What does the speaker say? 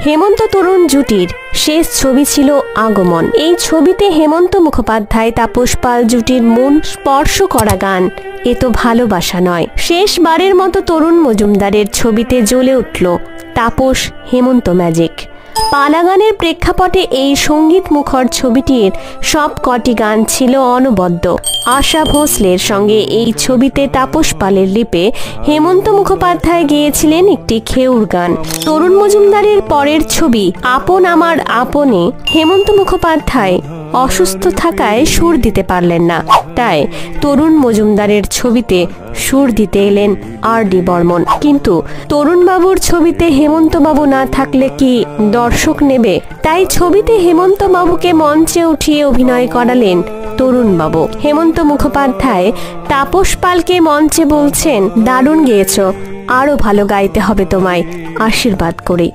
হেমন্ত তরুণ জুটির শেষ ছবি ছিল আগমন। এই ছবিতে হেমন্ত মুখোপাধ্যায় তাপস পাল জুটির মন স্পর্শ করা গান এ তো ভালোবাসা নয়। শেষবারের মতো তরুণ মজুমদারের ছবিতে জ্বলে উঠল তাপস হেমন্ত ম্যাজিক। পালা গানের প্রেক্ষাপটে এই সঙ্গীত মুখর ছবিটির সব কটি গান ছিল অনবদ্য। আশা ভোসলের সঙ্গে এই ছবিতে তাপস পালের লিপে হেমন্ত মুখোপাধ্যায় গেয়েছিলেন একটি খেউর গান। তরুণ মজুমদারের পরের ছবি আপন আমার আপনে হেমন্ত মুখোপাধ্যায় অসুস্থ থাকায় সুর দিতে পারলেন না, তাই তরুণ মজুমদারের ছবিতে সুর দিতে এলেন আর.ডি. বর্মন। কিন্তু তরুণবাবুর ছবিতে হেমন্তবাবু না থাকলে কি দর্শক নেবে? তাই ছবিতে হেমন্তবাবুকে মঞ্চে উঠিয়ে অভিনয় করালেন তরুণবাবু। হেমন্ত মুখোপাধ্যায় তাপস পালকে মঞ্চে বলছেন, দারুণ গেয়েছ, আরো ভালো গাইতে হবে তোমায়, আশীর্বাদ করি।